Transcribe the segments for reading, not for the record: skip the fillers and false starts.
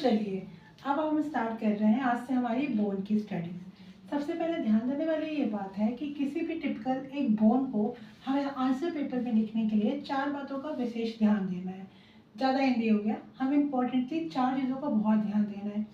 चलिए अब हम स्टार्ट कर रहे हैं आज से हमारी बोन की स्टडी। सबसे पहले ध्यान देने वाली ये बात है कि किसी भी टिपिकल एक बोन को हमें आंसर पेपर में लिखने के लिए 4 बातों का विशेष ध्यान देना है। ज़्यादा हिंदी हो गया, हमें इम्पोर्टेंटली 4 चीज़ों का बहुत ध्यान देना है।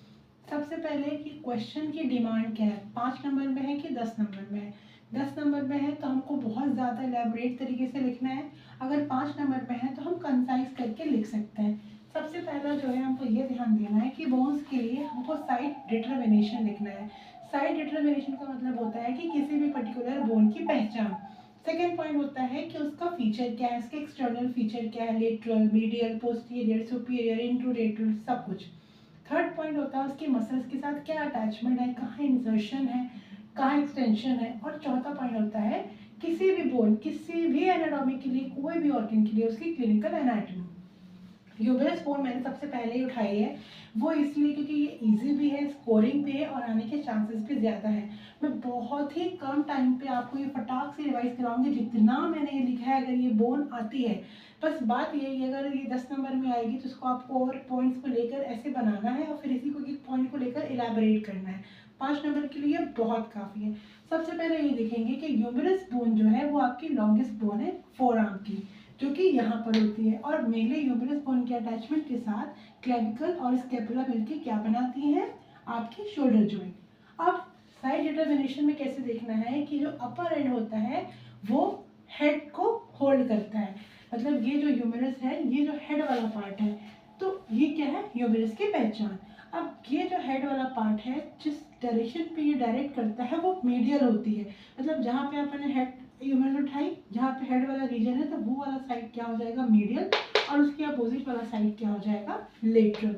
सबसे पहले कि क्वेश्चन की डिमांड क्या है, 5 नंबर में है कि 10 नंबर में है। 10 नंबर में है तो हमको बहुत ज़्यादा एलैबोरेट तरीके से लिखना है, अगर 5 नंबर में है तो हम कंसाइज करके लिख सकते हैं। सबसे पहला जो है हमको ये ध्यान देना है कि बोन्स के लिए हमको साइट डिटरमिनेशन लिखना है। साइट डिटरमिनेशन का मतलब होता है कि किसी भी पर्टिकुलर बोन की पहचान। सेकेंड पॉइंट होता है कि उसका फीचर क्या है, उसके एक्सटर्नल फीचर क्या है, लेटरल, मीडियल, पोस्टीरियर, सुपीरियर, इंट्रोलेटरल, सब कुछ। थर्ड पॉइंट होता है उसके मसल्स के साथ क्या अटैचमेंट है, कहाँ इंसर्शन है, कहाँ एक्सटेंशन है। और चौथा पॉइंट होता है किसी भी बोन, किसी भी एनाटॉमी के लिए, कोई भी ऑर्गन के लिए उसकी क्लिनिकल एनाटॉमी। ह्यूमरस बोन मैंने सबसे पहले ही उठाई है, वो इसलिए क्योंकि ये इजी भी है, स्कोरिंग पे है और आने के चांसेस भी ज़्यादा है। मैं बहुत ही कम टाइम पे आपको ये फटाक से रिवाइज कराऊंगी जितना मैंने ये लिखा है। अगर ये बोन आती है, बस बात यही है अगर ये 10 नंबर में आएगी तो उसको आपको और पॉइंट्स को लेकर ऐसे बनाना है और फिर इसी को एक पॉइंट को लेकर इलेबोरेट करना है। 5 नंबर के लिए बहुत काफ़ी है। सबसे पहले ये देखेंगे कि ह्यूमरस बोन जो है वो आपकी लॉन्गेस्ट बोन है फोरआर्म की, जो कि यहाँ पर होती है। और मेनली ह्यूमरस बोन के अटैचमेंट के साथ क्लेविकल और स्कैपुला मिलकर क्या बनाती हैं, आपकी शोल्डर जॉइंट। अब साइड डिटरमिनेशन में कैसे देखना है कि जो अपर एंड होता है वो हेड को होल्ड करता है, मतलब ये जो ह्यूमरस है, ये जो हेड वाला पार्ट है, तो ये क्या है, ह्यूमरस की पहचान। अब ये जो हेड वाला पार्ट है, जिस डायरेक्शन पे ये डायरेक्ट करता है वो मीडियल होती है, मतलब जहाँ पे आपने हेड ह्यूमरस उठाई, जहाँ पे हेड वाला रीजन है तो वो वाला साइड क्या हो जाएगा, मीडियल, और उसके अपोजिट वाला साइड क्या हो जाएगा, लेटरल।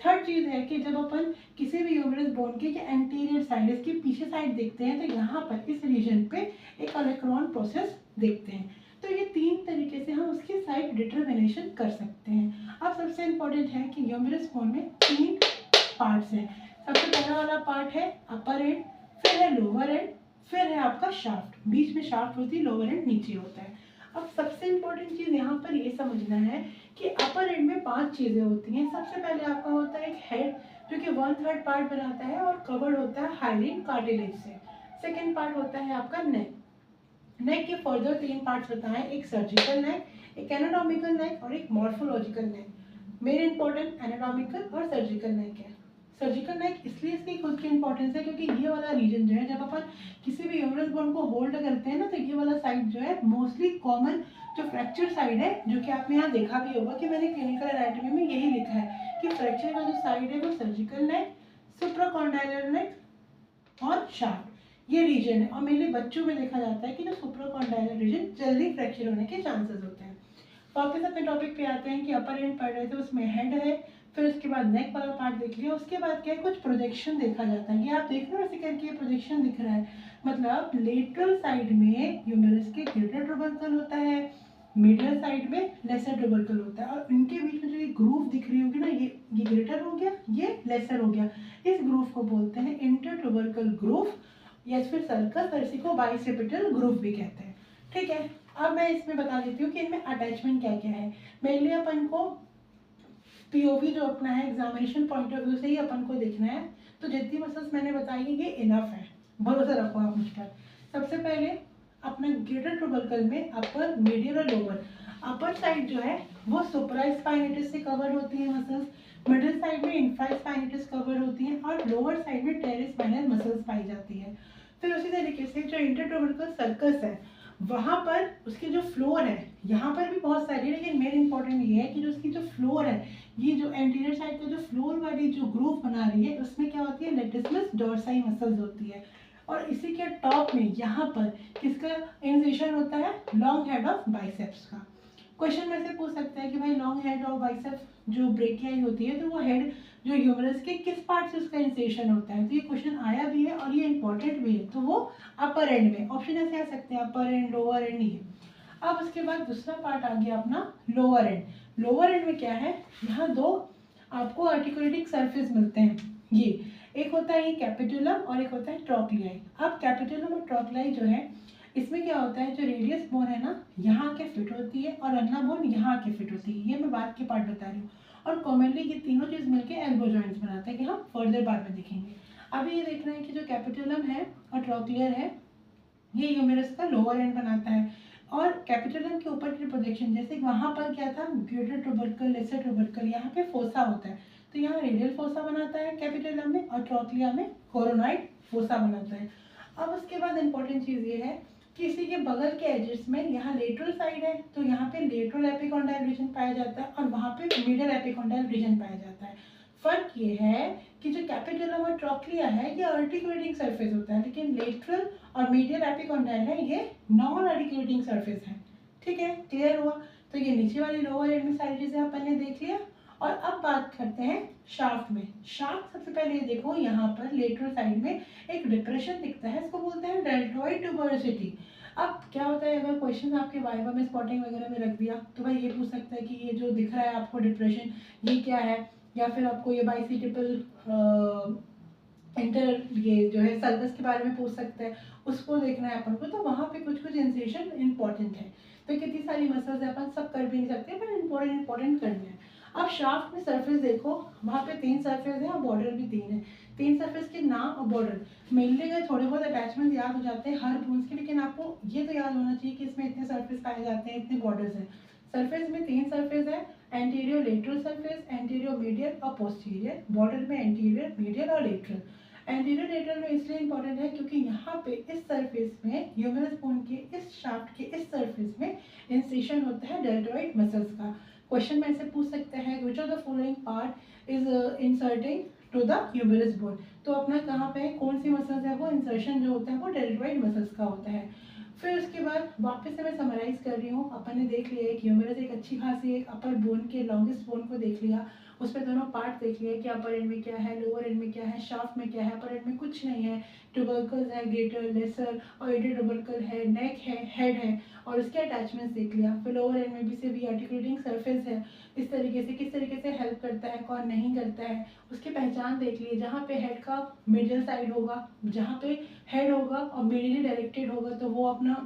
थर्ड चीज़ है कि जब अपन किसी भी ह्यूमरस बोन के एंटीरियर साइड, इसके पीछे साइड देखते हैं तो यहाँ पर इस रीजन पे एक ओलेक्रोन प्रोसेस देखते हैं। तो ये 3 तरीके से हम उसकी साइड डिटरमिनेशन कर सकते हैं। अब सबसे इम्पोर्टेंट है कि ह्यूमरस बोन में 3 पार्ट्स हैं। सबसे पहला वाला पार्ट है अपर एंड, फिर है लोअर एंड, फिर है आपका शाफ्ट, बीच में शाफ्ट होती है, लोअर एंड नीचे होता है। अब सबसे इम्पोर्टेंट चीज़ यहाँ पर ये समझना है कि अपर एंड में 5 चीज़ें होती हैं। सबसे पहले आपका होता है एक हेड, जो कि 1/3 पार्ट बनाता है और कवर्ड होता है हाइलिन कार्टिलेज से। सेकेंड पार्ट होता है आपका नेक। नेक के फर्दर 3 पार्ट्स बताएं, एक सर्जिकल नेक, एक एनाटॉमिकल नेक और एक मॉर्फोलॉजिकल नेक। मेन इंपॉर्टेंट एनाटॉमिकल और सर्जिकल नेक है। सर्जिकल नेक इसलिए इसकी खुद की इंपॉर्टेंस है क्योंकि ये वाला रीजन जो है, जब अपन किसी भी ह्यूमरस बोन को होल्ड करते हैं ना, तो ये वाला साइड जो है मोस्टली कॉमन जो फ्रैक्चर साइड है, जो कि आपने यहाँ देखा भी होगा कि मैंने क्लिनिकल एनाटॉमी में यही लिखा है कि फ्रैक्चर का जो साइड है वो सर्जिकल नेक, सुप्राकॉन्डाइलर नेक और शाफ्ट, ये रीजन है। और मेनली बच्चों में देखा जाता है कि जो सुप्राकॉन्डाइलर रीजन जल्दी फ्रैक्चर होने के चांसेस होते हैं। वापस अपने टॉपिक पे आते हैं कि अपर एंड पढ़ रहे थे, उसमें हेड है, फिर उसके बाद नेक वाला पार्ट देख लिया, उसके बाद क्या है, कुछ प्रोजेक्शन देखा जाता है। ये आप देख रहे हो ऐसे करके ये प्रोजेक्शन दिख रहा है, मतलब लेटरल साइड में ह्यूमरस के ग्रेटर ट्यूबरकल होता है, मिडियल साइड में लेसर ट्यूबरकल होता है, और इनके बीच में जो ये ग्रूव दिख रही होगी ना, ये ग्रेटर हो गया, ये लेसर हो गया। इस ग्रूव को बोलते हैं इंटर ट्यूबरकल ग्रूव या फिर सर्कस, और इसी को बाइसेपिटल ग्रूव भी कहते हैं। ठीक है, अब मैं इसमें बता देती हूँ कि इनमें अटैचमेंट क्या क्या है। मेनली अपन को पीओवी जो अपना है, एग्जामिनेशन पॉइंट ऑफ व्यू से ही अपन को देखना है, तो जितनी मसल्स मैंने बताई ये इनफ है, भरोसा रखो आप मुझ पर। सबसे पहले अपना ग्रेटर ट्यूबरकल में अपर, मीडियल और लोअर। अपर साइड जो है वो सुप्रास्पाइनेटस से कवर होती है मसल्स, मिडिल साइड में इंफ्रास्पाइनेटस कवर होती है और लोअर साइड में टेरिस्पाइनल मसल्स पाई जाती है। फिर उसी तरीके से जो इंटरट्यूबरकल सर्कस है, वहाँ पर उसके जो फ्लोर है, यहाँ पर भी बहुत सारी है, लेकिन मेन इंपॉर्टेंट ये है कि जो उसकी जो फ्लोर है, ये जो एंटीरियर साइड का जो फ्लोर वाली जो ग्रूव बना रही है, उसमें क्या होती है, लेटिसमस डोर्साई मसल्स होती है। और इसी के टॉप में यहाँ पर किसका इंसर्शन होता है, लॉन्ग हेड ऑफ बाइसेप्स का। क्वेश्चन में से पूछ सकता है कि भाई लॉन्ग हेड ऑफ बाइसेप्स जो ब्रेकियाई होती है, तो वो हेड जो ह्यूमरस के किस पार्ट से उसका इंसर्शन होता है, तो ये क्वेश्चन आया भी है और ये इंपॉर्टेंट भी है। तो वो अपर एंड में, ऑप्शन ऐसे आ सकते हैं अपर एंड, लोअर एंड, ये। अब उसके बाद दूसरा पार्ट आ गया अपना लोअर एंड। लोअर एंड में क्या है, यहाँ 2 आपको आर्टिकुलेटिंग सरफेस मिलते हैं, ये एक होता है ये कैपिटुलम और एक होता है ट्रोक्लियाई। अब कैपिटुलम और ट्रोक्लियाई जो है, इसमें क्या होता है, जो रेडियस बोन है ना, यहाँ के फिट होती है और अल्ना बोन यहाँ के फिट होती है, ये मैं बात के पार्ट बता रही हूँ। और कॉमनली ये तीनों चीज़ मिलके एल्बो जॉइंट्स बनाते हैं कि हम फर्दर बाद में देखेंगे। अभी ये देख रहे हैं कि जो कैपिटलम है और ट्रोक्लियर है ये ह्यूमेरस का लोअर एंड बनाता है, और कैपिटलम के ऊपर की प्रोजेक्शन जैसे वहाँ पर क्या था ग्रेटर ट्यूबरकल लेसर ट्यूबरकल, यहाँ पे फोसा होता है, तो यहाँ रेडियल फोसा बनाता है कैपिटलम में और ट्रोक्लिया में कोरोनॉइड फोसा बनाता है। अब उसके बाद इंपॉर्टेंट चीज़ ये है कि इसी के बगल के एजेस में यहाँ लेटरल साइड है, तो यहाँ पे लेटरल एपिकॉन्डाइल रीजन पाया जाता है और वहाँ पे मिडल एपिकॉन्डाइल रीजन पाया जाता है। फर्क ये है कि जो कैपिटलम और ट्रोक्लिया है ये आर्टिकुलेटिंग सरफेस होता है, लेकिन लेटरल और मीडियल एपिकॉन्डाइल है ये नॉन आर्टिकुलेटिंग सरफेस है। ठीक है, क्लियर हुआ? तो ये नीचे वाली लोअर एंड में सारी चीजें अपन ने देख लिया। और अब बात करते हैं शाफ्ट में। शाफ्ट सबसे पहले ये देखो यहाँ पर लेटरल साइड में एक डिप्रेशन दिखता है, इसको बोलते हैं डेल्टॉइड ट्यूबरोसिटी। अब क्या होता है अगर क्वेश्चन आपके वाइवा में स्पॉटिंग वगैरह में रख दिया तो भाई ये पूछ सकता है कि ये जो दिख रहा है आपको डिप्रेशन ये क्या है, या फिर आपको ये बाइसिटिपल इंटर ये जो है सर्कस के बारे में पूछ सकते हैं, उसको देखना है अपन को। तो वहाँ पे कुछ कुछ इंसेशन इंपॉर्टेंट है, तो कितनी सारी मसल्स है अपन सब कर भी नहीं सकते पर इंपॉर्टेंट करने हैं। अब शाफ्ट में सरफेस देखो, वहाँ पे 3 सरफेस है और बॉर्डर भी 3 है। 3 सरफेस के नाम और बॉर्डर मिलने गए थोड़े बहुत अटैचमेंट याद हो जाते हैं हर बोन्स के, लेकिन आपको ये तो याद होना चाहिए कि इसमें इतने सरफेस पाए जाते हैं, इतने बॉर्डर्स हैं। सरफेस में 3 सरफेस है, anterior lateral surface, anterior medial और पोस्टीरियर। बॉर्डर में एंटीरियर मीडियल और लेटरल। एंटीरियर लेटरल में इसलिए इंपॉर्टेंट है क्योंकि यहाँ पे इस सरफेस में ह्यूमरस बोन के इस शाफ्ट के इस सरफेस में इंसिशन होता है डेल्टॉइड मसल्स का। क्वेश्चन में ऐसे पूछ सकते हैं which of the following part is inserting to the humerus bone, तो अपना कहाँ पे है कौन सी मसल्स है वो इंसर्शन जो होता है वो डेल्टॉइड मसल्स का होता है। फिर उसके बाद वापस से मैं समराइज कर रही हूँ, अपन ने देख लिया है कि ह्यूमरस एक अच्छी खासी एक अपर बोन के लॉन्गेस्ट बोन को देख लिया, उस पर दोनों पार्ट देख लिए कि अपर एंड में क्या है, लोअर एंड में क्या है, शाफ्ट में क्या है, अपर एंड में कुछ नहीं है, ट्यूबरकल्स है, ग्रेटर लेसर और इंटर ट्यूबरकल है, नेक है, हेड है और उसके अटैचमेंट्स देख लिया। फिर लोअर एंड में भी सिर्फ ये आर्टिकुलेटिंग सरफेस है, इस तरीके से किस तरीके से हेल्प करता है कौन नहीं करता है उसकी पहचान देख लिए। जहाँ पे हेड का मिडिल साइड होगा, जहाँ पे हेड होगा और मिडिली डायरेक्टेड होगा तो वो अपना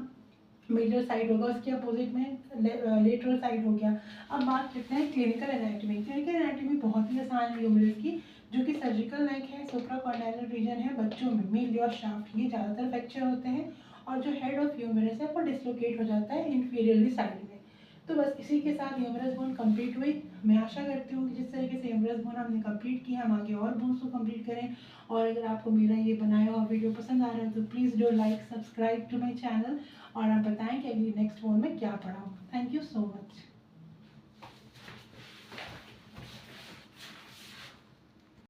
मिडिल साइड होगा, उसके अपोजिट में लेटरल साइड हो गया। अब बात करते हैं क्लिनिकल एनाटॉमी। क्लिनिकल एनाटॉमी बहुत ही आसान है ह्यूमरस की, जो कि सर्जिकल नेक है, सुप्राकॉर्डाइलर रीजन है बच्चों में, मील और शाफ्ट ये ज़्यादातर फ्रैक्चर होते हैं, और जो हेड ऑफ ह्यूमरस है वो डिसलोकेट हो जाता है इंफीरियरली साइड में। तो बस इसी के साथ ह्यूमरस बोन कंप्लीट हुई। मैं आशा करती हूँ कि जिस तरीके से ह्यूमरस बोन हमने कंप्लीट किया हम आगे और बोन्स को कंप्लीट करें। और अगर आपको मेरा ये बनाया हुआ वीडियो पसंद आ रहा है तो please do like subscribe to my channel, और आप बताएं कि अगली नेक्स्ट बोन में क्या पढ़ाऊँ। Thank you so much.